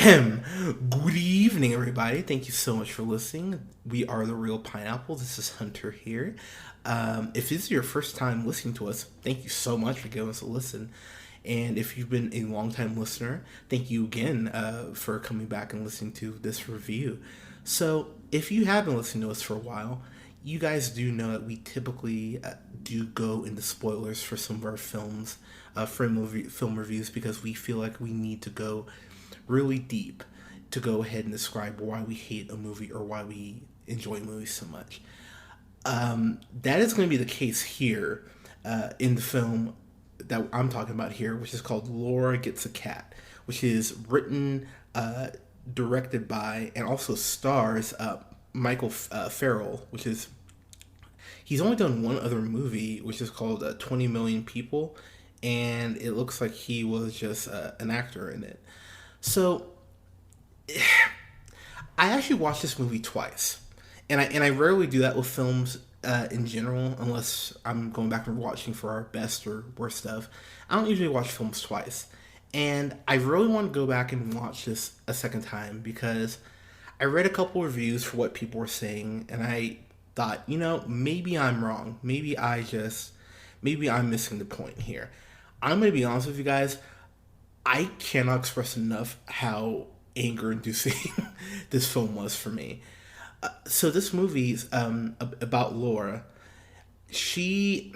Good evening, everybody. Thank you so much for listening. We are The Real Pineapple. This is Hunter here. If this is your first time listening to us, thank you so much for giving us a listen. And if you've been a long-time listener, thank you again for coming back and listening to this review. So, if you have been listening to us for a while, you guys do know that we typically do go into spoilers for some of our films, film reviews, because we feel like we need to go really deep to go ahead and describe why we hate a movie or why we enjoy movies so much. That is going to be the case here in the film that I'm talking about here, which is called Laura Gets a Cat, which is written, directed by, and also stars Michael Farrell, which is he's only done one other movie, which is called 20 Million People, and it looks like he was just an actor in it. So, I actually watched this movie twice, and I rarely do that with films in general, unless I'm going back and watching for our best or worst stuff. I don't usually watch films twice, and I really want to go back and watch this a second time because I read a couple reviews for what people were saying, and I thought, maybe I'm wrong. Maybe I'm missing the point here. I'm gonna be honest with you guys. I cannot express enough how anger inducing this film was for me. So this movie's about Laura. She's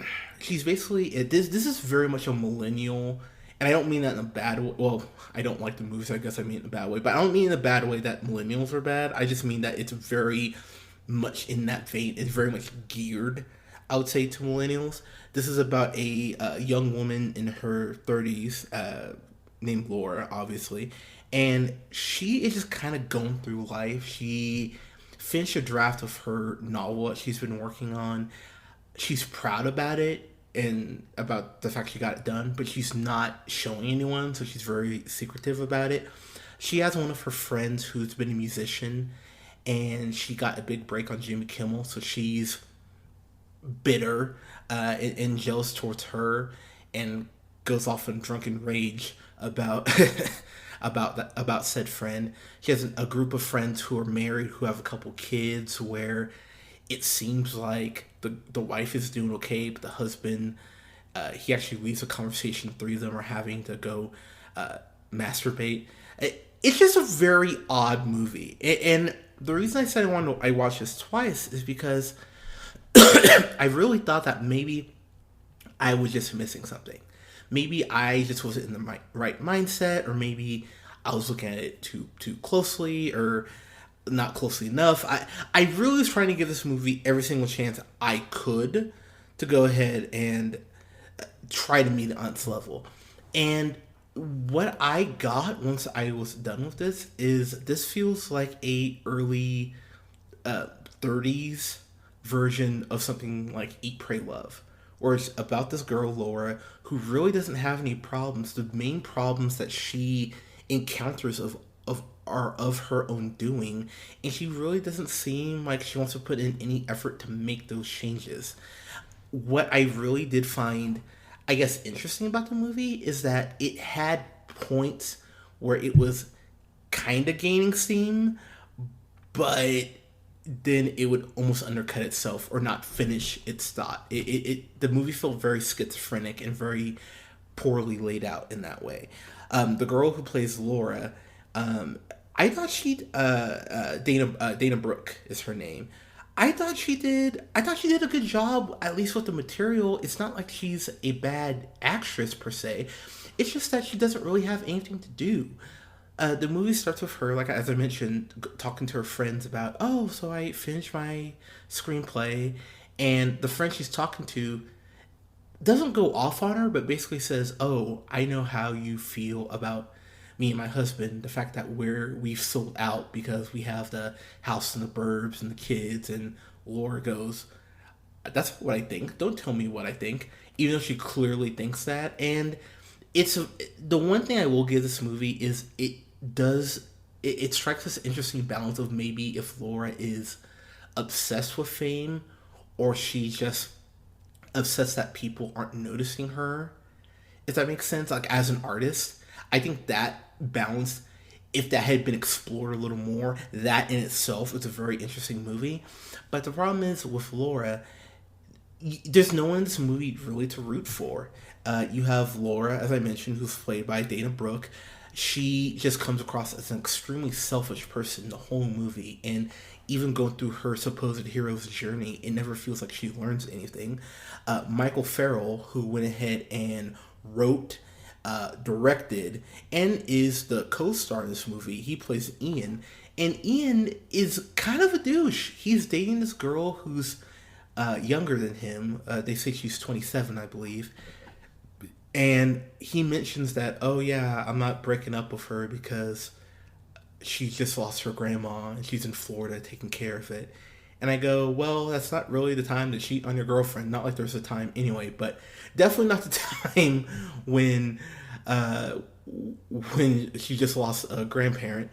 basically this is very much a millennial, and I don't mean that in a bad way. Well, I don't like the movies. So I guess I mean it in a bad way, but I don't mean in a bad way that millennials are bad. I just mean that it's very much in that vein. It's very much geared, I would say, to millennials. This is about a young woman in her 30s, named Laura, obviously, and she is just kind of going through life. She finished a draft of her novel that she's been working on. She's proud about it and about the fact she got it done, but she's not showing anyone, so she's very secretive about it. She has one of her friends who's been a musician, and she got a big break on Jimmy Kimmel, so she's bitter and jealous towards her, and goes off in drunken rage about about said friend. She has a group of friends who are married, who have a couple kids, where it seems like the wife is doing okay, but the husband, he actually leaves a conversation. The three of them are having to go masturbate. It's just a very odd movie, and the reason I said I watched this twice is because I really thought that maybe I was just missing something. Maybe I just wasn't in the right mindset, or maybe I was looking at it too closely, or not closely enough. I really was trying to give this movie every single chance I could to go ahead and try to meet it on its level. And what I got once I was done with this feels like a early 30s version of something like Eat, Pray, Love, where it's about this girl, Laura, who really doesn't have any problems. The main problems that she encounters are of her own doing, and she really doesn't seem like she wants to put in any effort to make those changes. What I really did find, I guess, interesting about the movie is that it had points where it was kind of gaining steam, but then it would almost undercut itself or not finish its thought. The movie felt very schizophrenic and very poorly laid out in that way. The girl who plays Laura, I thought Dana Brooke is her name. I thought she did a good job, at least with the material. It's not like she's a bad actress per se. It's just that she doesn't really have anything to do. The movie starts with her, like as I mentioned, talking to her friends about, oh, so I finished my screenplay, and the friend she's talking to doesn't go off on her, but basically says, oh, I know how you feel about me and my husband, the fact that we've sold out because we have the house in the burbs and the kids. And Laura goes, that's what I think. Don't tell me what I think, even though she clearly thinks that. And the one thing I will give this movie is it strikes this interesting balance of maybe if Laura is obsessed with fame, or she's just obsessed that people aren't noticing her. If that makes sense, like as an artist, I think that balance if that had been explored a little more, that in itself is a very interesting movie. But the problem is with Laura, there's no one in this movie really to root for. You have Laura, as I mentioned, who's played by Dana Brooke. She just comes across as an extremely selfish person the whole movie, and even going through her supposed hero's journey, it never feels like she learns anything. Michael Farrell, who went ahead and wrote, directed, and is the co-star in this movie, he plays Ian, and Ian is kind of a douche. He's dating this girl who's younger than him. They say she's 27, I believe. And he mentions that, oh yeah, I'm not breaking up with her because she just lost her grandma and she's in Florida taking care of it. And I go, well, that's not really the time to cheat on your girlfriend. Not like there's a time anyway, but definitely not the time when she just lost a grandparent.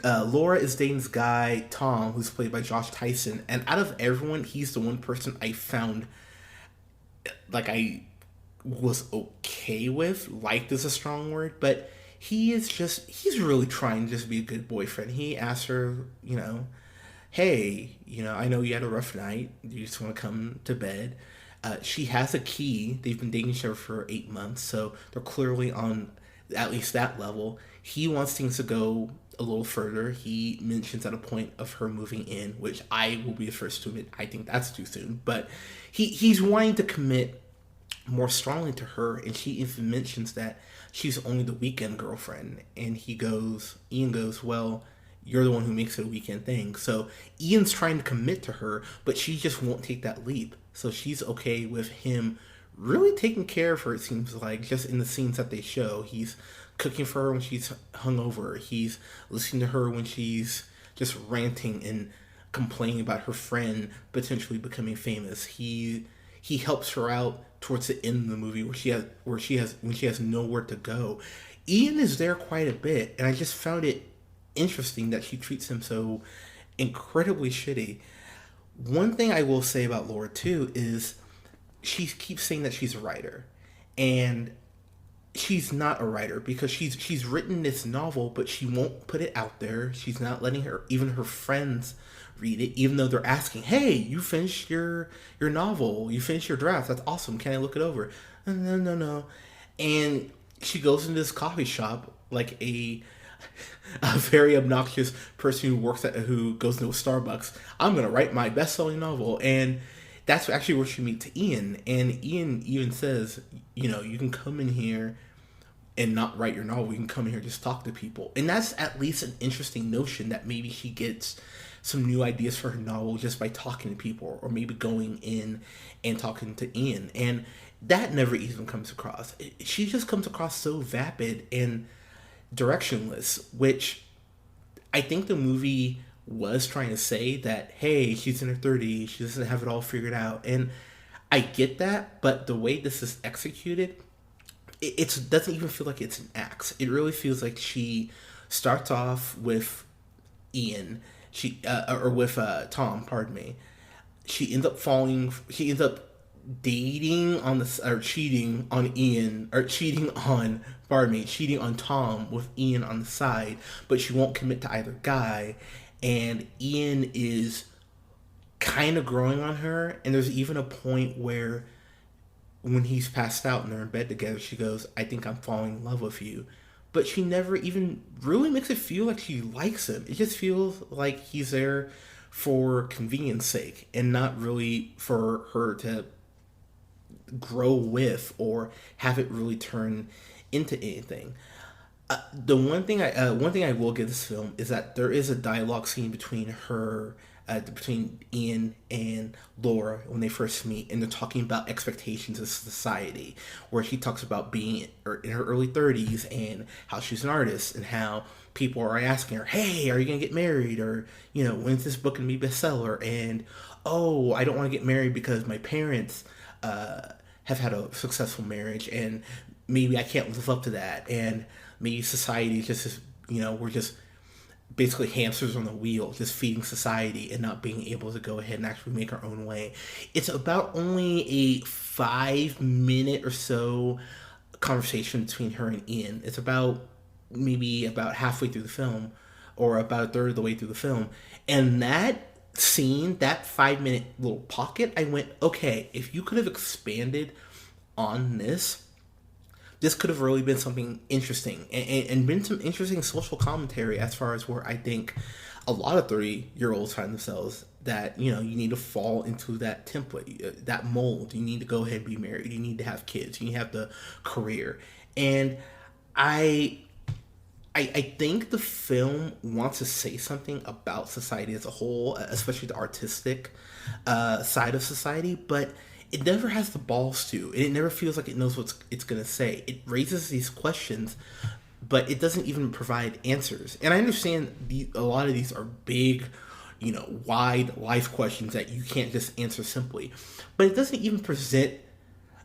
Laura is dating this guy, Tom, who's played by Josh Tyson. And out of everyone, he's the one person I found, like, I was okay with. Liked is a strong word, but he's really trying to just be a good boyfriend. He asks her, hey, I know you had a rough night. You just want to come to bed. She has a key. They've been dating each other for 8 months, so they're clearly on at least that level. He wants things to go a little further. He mentions at a point of her moving in, which I will be the first to admit, I think that's too soon. But he's wanting to commit more strongly to her, and she even mentions that she's only the weekend girlfriend. And Ian goes, well, you're the one who makes it a weekend thing. So Ian's trying to commit to her, but she just won't take that leap. So she's okay with him really taking care of her, it seems like, just in the scenes that they show. He's cooking for her when she's hungover. He's listening to her when she's just ranting and complaining about her friend potentially becoming famous. He helps her out towards the end of the movie when she has nowhere to go. Ian is there quite a bit, and I just found it interesting that she treats him so incredibly shitty. One thing I will say about Laura too is she keeps saying that she's a writer, and she's not a writer because she's written this novel, but she won't put it out there. She's not letting even her friends read it, even though they're asking, hey, you finished your novel, you finished your draft, that's awesome, can I look it over? No. And she goes into this coffee shop like a very obnoxious person who goes into a Starbucks. I'm gonna write my best-selling novel. And that's actually where she meets Ian, and Ian even says, you can come in here and not write your novel, you can come in here and just talk to people. And that's at least an interesting notion, that maybe she gets some new ideas for her novel just by talking to people, or maybe going in and talking to Ian. And that never even comes across. She just comes across so vapid and directionless, which I think the movie was trying to say that, hey, she's in her 30s, she doesn't have it all figured out. And I get that, but the way this is executed, it doesn't even feel like it's an axe. It really feels like she starts off with Ian, or with Tom, pardon me. She ends up dating or cheating on Ian, or cheating on Tom with Ian on the side, but she won't commit to either guy. And Ian is kind of growing on her, and there's even a point where when he's passed out and they're in bed together, she goes, I think I'm falling in love with you. But she never even really makes it feel like she likes him. It just feels like he's there for convenience sake, and not really for her to grow with or have it really turn into anything. The one thing I will give this film is that there is a dialogue scene between Ian and Laura when they first meet, and they're talking about expectations of society, where she talks about being in her early 30s and how she's an artist, and how people are asking her, hey, are you gonna get married, or when's this book gonna be bestseller? And oh, I don't want to get married because my parents have had a successful marriage, and maybe I can't live up to that, and maybe society just we're just basically hamsters on the wheel, just feeding society and not being able to go ahead and actually make our own way. It's about only a 5-minute or so conversation between her and Ian. It's about maybe about halfway through the film, or about a third of the way through the film. And that scene, that 5 minute little pocket, I went, okay, if you could have expanded on this could have really been something interesting, and been some interesting social commentary as far as where I think a lot of 30-year-olds find themselves, that, you need to fall into that template, that mold. You need to go ahead and be married. You need to have kids. You need to have the career. And I think the film wants to say something about society as a whole, especially the artistic side of society, but it never has the balls to. And it never feels like it knows what it's going to say. It raises these questions, but it doesn't even provide answers. And I understand a lot of these are big, wide life questions that you can't just answer simply. But it doesn't even present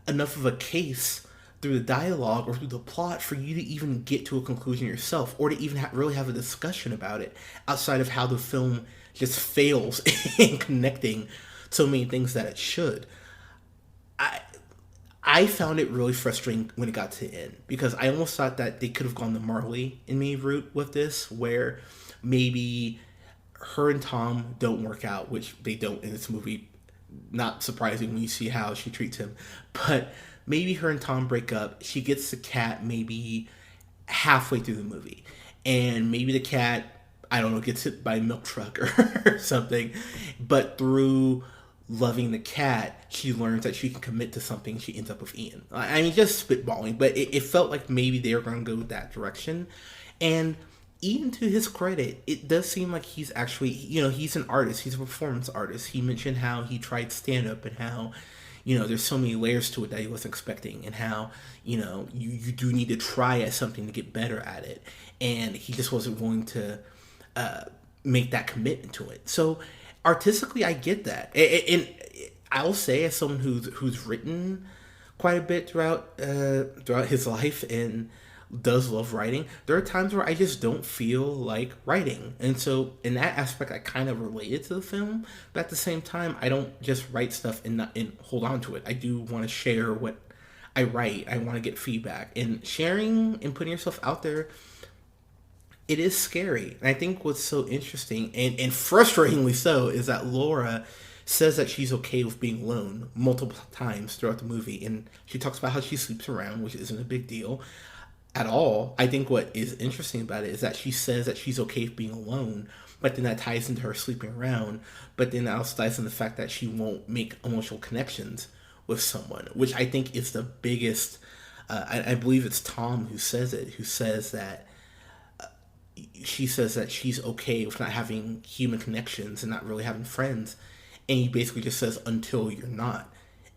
enough of a case through the dialogue or through the plot for you to even get to a conclusion yourself, or to even really have a discussion about it, outside of how the film just fails in connecting so many things that it should. I found it really frustrating when it got to the end, because I almost thought that they could have gone the Marley and me route with this, where maybe her and Tom don't work out, which they don't in this movie. Not surprising when you see how she treats him. But maybe her and Tom break up. She gets the cat maybe halfway through the movie. And maybe the cat, I don't know, gets hit by a milk truck or something. But through loving the cat, she learns that she can commit to something. She ends up with Ian. I mean, just spitballing, but it felt like maybe they were going to go that direction. And even to his credit, it does seem like he's actually, he's an artist. He's a performance artist. He mentioned how he tried stand-up, and how, there's so many layers to it that he wasn't expecting, and how, you do need to try at something to get better at it. And he just wasn't willing to make that commitment to it. So artistically, I get that. And I'll say, as someone who's written quite a bit throughout his life and does love writing, there are times where I just don't feel like writing. And so in that aspect, I kind of related to the film. But at the same time, I don't just write stuff and hold on to it. I do want to share what I write. I want to get feedback. And sharing and putting yourself out there, it is scary. And I think what's so interesting and frustratingly so is that Laura says that she's okay with being alone multiple times throughout the movie. And she talks about how she sleeps around, which isn't a big deal at all. I think what is interesting about it is that she says that she's okay with being alone, but then that ties into her sleeping around. But then that also ties into the fact that she won't make emotional connections with someone, which I think is the biggest. I believe it's Tom who says it, who says that she says that she's okay with not having human connections and not really having friends. And he basically just says, until you're not.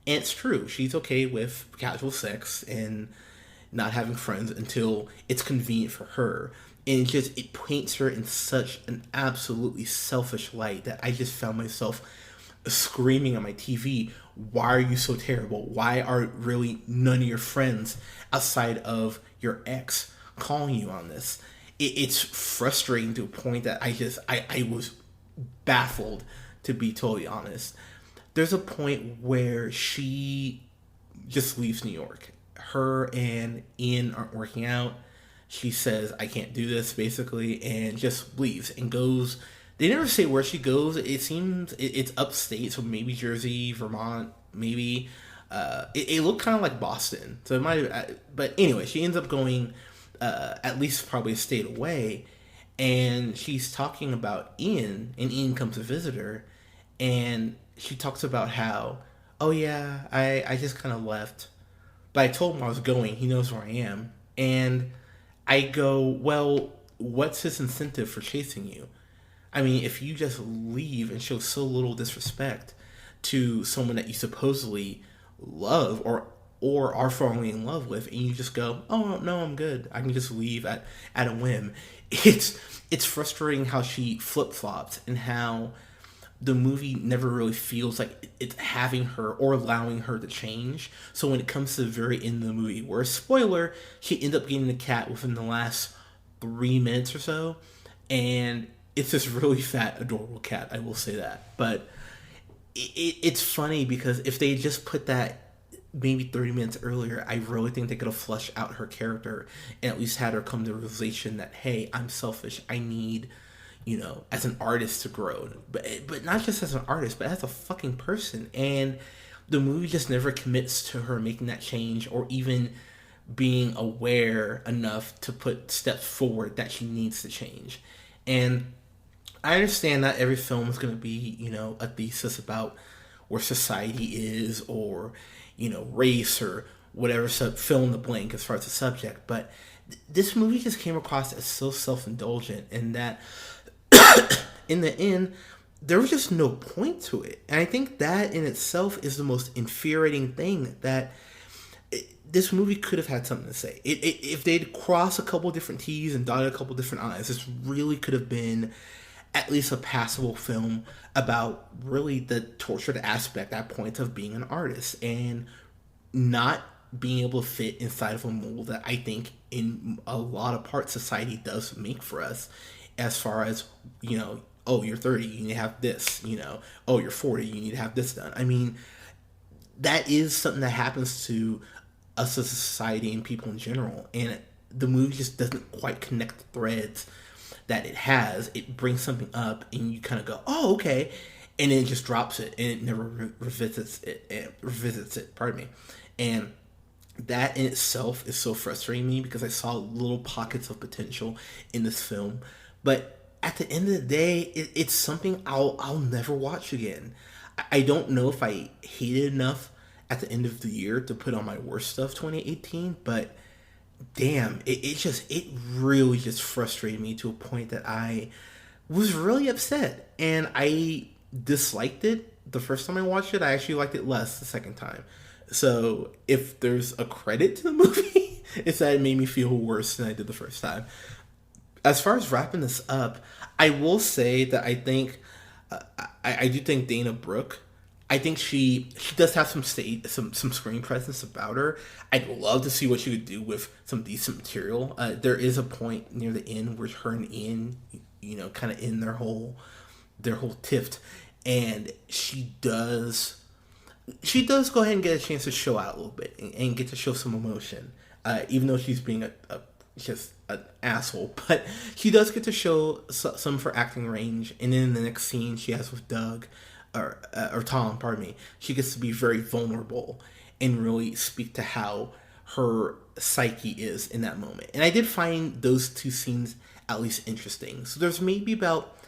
And it's true. She's okay with casual sex and not having friends until it's convenient for her. And it paints her in such an absolutely selfish light that I just found myself screaming at my TV, why are you so terrible? Why are really none of your friends outside of your ex calling you on this? It's frustrating to a point that I was baffled, to be totally honest. There's a point where she just leaves New York. Her and Ian aren't working out. She says, I can't do this, basically, and just leaves and goes. They never say where she goes. It seems it's upstate, so maybe Jersey, Vermont, maybe. It looked kind of like Boston. So it might have, but anyway, she ends up going at least probably a state away, and she's talking about Ian, and Ian comes to visit her, and she talks about how, oh yeah, I just kind of left. But I told him I was going. He knows where I am. And I go, well, what's his incentive for chasing you? I mean, if you just leave and show so little disrespect to someone that you supposedly love or are falling in love with, and you just go, oh, no, I'm good. I can just leave at a whim. It's frustrating how she flip-flops, and how the movie never really feels like it's having her or allowing her to change. So when it comes to the very end of the movie, where, spoiler, she ends up getting the cat within the last 3 minutes or so, and it's this really fat, adorable cat, I will say that. But it's funny because if they just put that maybe 30 minutes earlier, I really think they could have fleshed out her character and at least had her come to the realization that, hey, I'm selfish. I need, as an artist to grow. But not just as an artist, but as a fucking person. And the movie just never commits to her making that change or even being aware enough to put steps forward that she needs to change. And I understand not every film is going to be, a thesis about where society is or, race or whatever, fill in the blank as far as the subject. But this movie just came across as so self-indulgent in that in the end, there was just no point to it. And I think that in itself is the most infuriating thing, that this movie could have had something to say. If they'd crossed a couple different T's and dotted a couple different I's, this really could have been at least a passable film about really the tortured aspect at point of being an artist and not being able to fit inside of a mold that I think in a lot of parts society does make for us, as far as, oh, you're 30, you need to have this, oh, you're 40, you need to have this done. I mean, that is something that happens to us as a society and people in general, and the movie just doesn't quite connect the threads that it has. It brings something up and you kind of go, oh, okay, and then it just drops it and it never revisits it, pardon me. And that in itself is so frustrating me, because I saw little pockets of potential in this film, but at the end of the day, it's something I'll never watch again. I don't know if I hate it enough at the end of the year to put on my worst stuff 2018, but damn, it really just frustrated me to a point that I was really upset, and I disliked it the first time I watched it. I actually liked it less the second time. So if there's a credit to the movie, it's that it made me feel worse than I did the first time. As far as wrapping this up, I will say that I think I do think Dana Brooke, I think she does have some screen presence about her. I'd love to see what she would do with some decent material. There is a point near the end where her and Ian, kind of in their whole tiff, and she does go ahead and get a chance to show out a little bit and get to show some emotion, even though she's being just an asshole. But she does get to show some of her acting range, and then in the next scene she has with Doug, or Tom, pardon me, she gets to be very vulnerable and really speak to how her psyche is in that moment. And I did find those two scenes at least interesting. So there's maybe about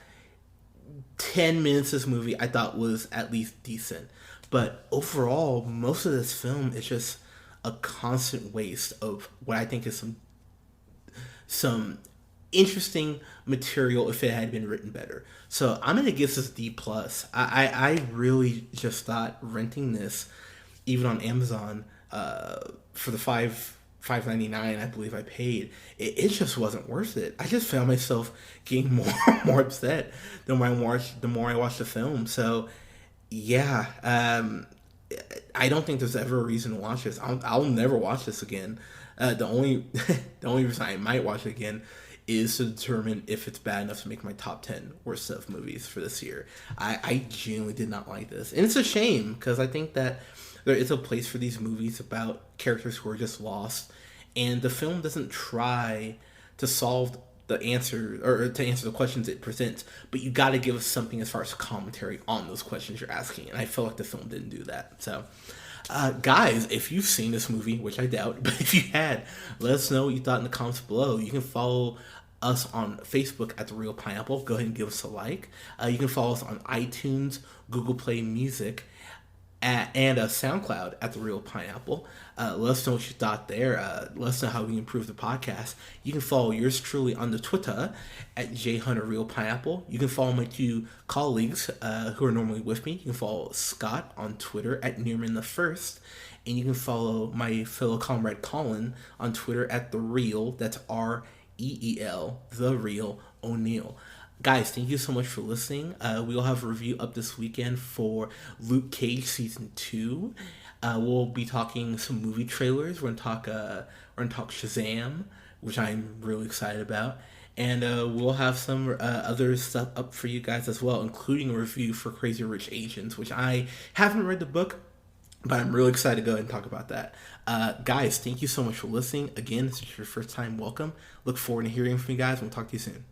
10 minutes of this movie I thought was at least decent. But overall, most of this film is just a constant waste of what I think is some interesting material if it had been written better. So I'm gonna give this D+. I really just thought renting this, even on Amazon, for the $5.99 I believe I paid, it just wasn't worth it. I just found myself getting more upset the more I watched the film. So yeah, I don't think there's ever a reason to watch this. I'll never watch this again. The only reason I might watch it again is to determine if it's bad enough to make my top 10 worst of movies for this year. I genuinely did not like this, and it's a shame, because I think that there is a place for these movies about characters who are just lost, and the film doesn't try to solve the answer or to answer the questions it presents, but you got to give us something as far as commentary on those questions you're asking, and I feel like the film didn't do that. So guys, if you've seen this movie, which I doubt, but if you had, let us know what you thought in the comments below. You can follow us on Facebook at The Real Pineapple. Go ahead and give us a like. You can follow us on iTunes, Google Play Music, and SoundCloud at The Real Pineapple. Let us know what you thought there. Let us know how we can improve the podcast. You can follow yours truly on the Twitter at JHunterRealPineapple. You can follow my two colleagues who are normally with me. You can follow Scott on Twitter at Nearman1st. And you can follow my fellow comrade Colin on Twitter at The Real, that's REEL, The Real O'Neill. Guys, thank you so much for listening. We'll have a review up this weekend for Luke Cage Season 2. We'll be talking some movie trailers. We're gonna talk Shazam, which I'm really excited about. And we'll have some other stuff up for you guys as well, including a review for Crazy Rich Asians, which I haven't read the book, But I'm really excited to go ahead and talk about that. Guys, thank you so much for listening. Again, this is your first time. Welcome. Look forward to hearing from you guys. We'll talk to you soon.